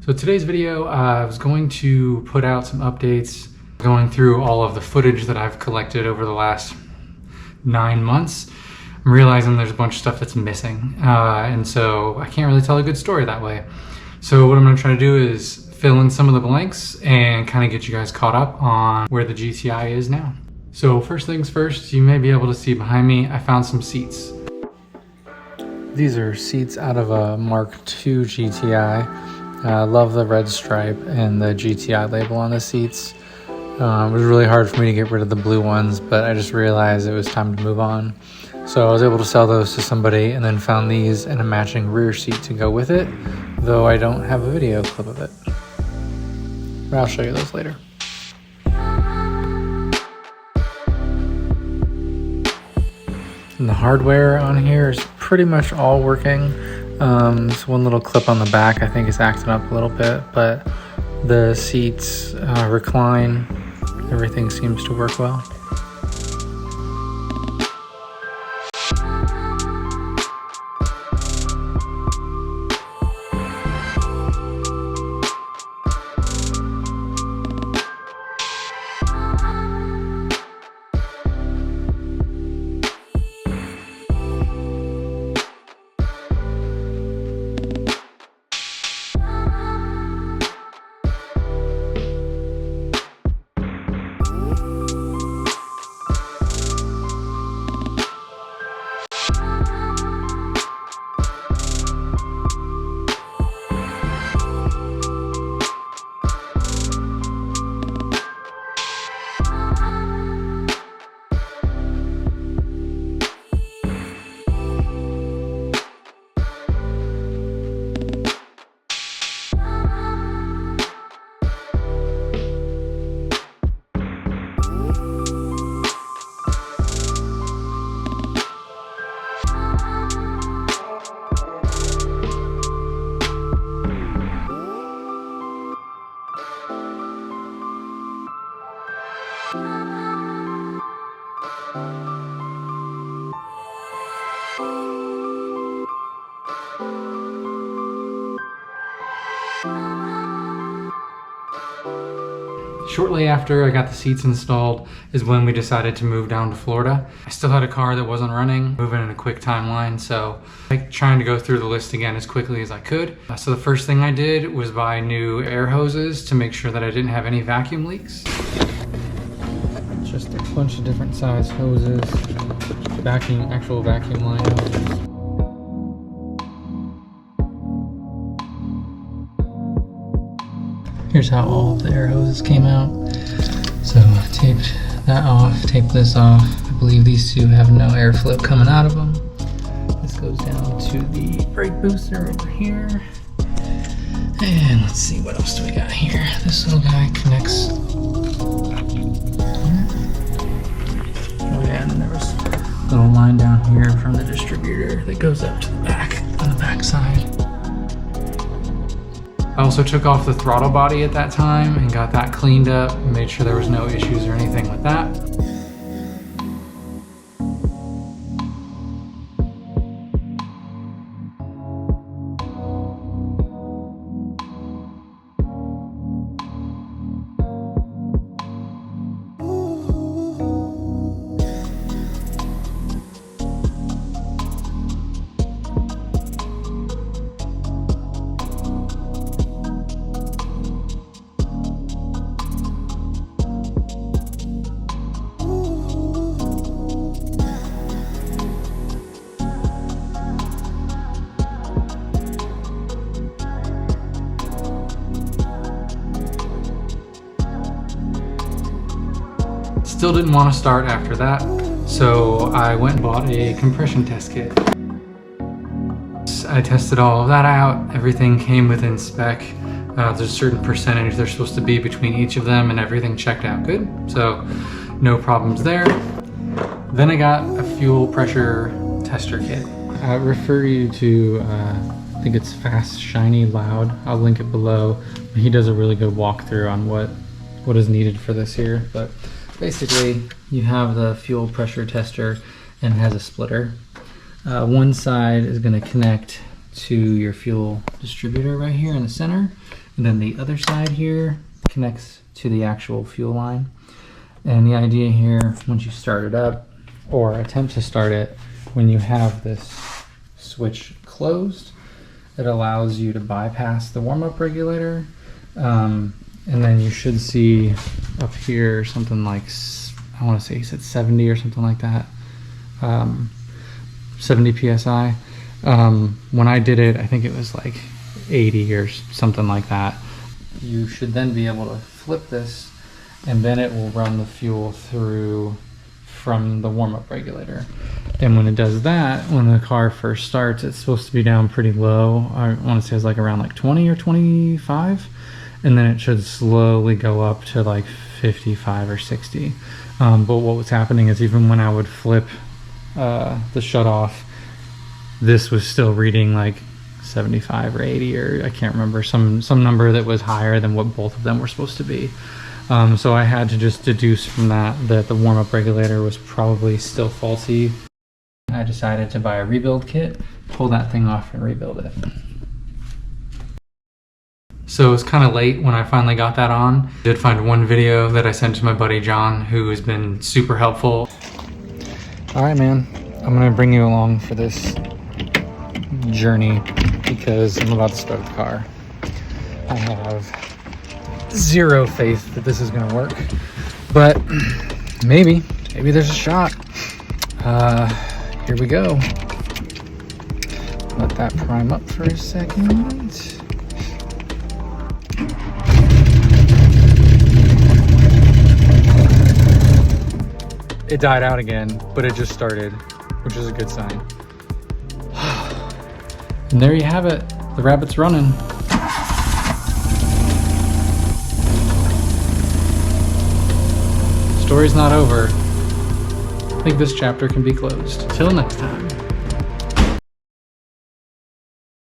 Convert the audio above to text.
So today's video, I was going to put out some updates, going through all of the footage that I've collected over the last 9 months. I'm realizing there's a bunch of stuff that's missing, and so I can't really tell a good story that way. So what I'm going to try to do is fill in some of the blanks and kind of get you guys caught up on where the GTI is now. So first things first, you may be able to see behind me, I found some seats. These are seats out of a Mark II GTI. I love the red stripe and the GTI label on the seats. It was really hard for me to get rid of the blue ones, but I just realized it was time to move on. So I was able to sell those to somebody and then found these and a matching rear seat to go with it, though I don't have a video clip of it. But I'll show you those later. And the hardware on here is pretty much all working. This one little clip on the back I think is acting up a little bit, but the seats recline. Everything seems to work well. Shortly after I got the seats installed is when we decided to move down to Florida. I still had a car that wasn't running, moving in a quick timeline, so I'm trying to go through the list again as quickly as I could. So the first thing I did was buy new air hoses to make sure that I didn't have any vacuum leaks. Just a bunch of different size hoses, actual vacuum line hoses. Here's how all of the air hoses came out. So I taped that off, taped this off. I believe these two have no airflow coming out of them. This goes down to the brake booster over here. And let's see, what else do we got here? This little guy connects. Oh yeah, and then there was a little line down here from the distributor that goes up to the back, on the back side. I also took off the throttle body at that time and got that cleaned up and made sure there was no issues or anything with that. Still didn't want to start after that, so I went and bought a compression test kit. I tested all of that out, everything came within spec. There's a certain percentage they're supposed to be between each of them and everything checked out good, so no problems there. Then I got a fuel pressure tester kit. I refer you to, I think it's Fast Shiny Loud. I'll link it below. He does a really good walkthrough on what is needed for this here, but basically you have the fuel pressure tester and it has a splitter. One side is going to connect to your fuel distributor right here in the center, And then the other side here connects to the actual fuel line. And the idea here, once you start it up or attempt to start it, when you have this switch closed, it allows you to bypass the warm-up regulator. And then you should see up here something like, I want to say he said 70 or something like that. 70 PSI. When I did it, I think it was like 80 or something like that. You should then be able to flip this, and then it will run the fuel through from the warm-up regulator. And when it does that, when the car first starts, it's supposed to be down pretty low. I want to say it's like around like 20 or 25, and then it should slowly go up to like 55 or 60. But what was happening is even when I would flip the shut off, this was still reading like 75 or 80, or I can't remember, some number that was higher than what both of them were supposed to be. So I had to just deduce from that the warm-up regulator was probably still faulty. I decided to buy a rebuild kit, pull that thing off and rebuild it. So it was kind of late when I finally got that on. I did find one video that I sent to my buddy John, who has been super helpful. All right, man, I'm gonna bring you along for this journey because I'm about to start the car. I have zero faith that this is gonna work, but maybe there's a shot. Here we go. Let that prime up for a second. It died out again, but it just started, which is a good sign. And there you have it. The rabbit's running. Story's not over. I think this chapter can be closed. Till next time.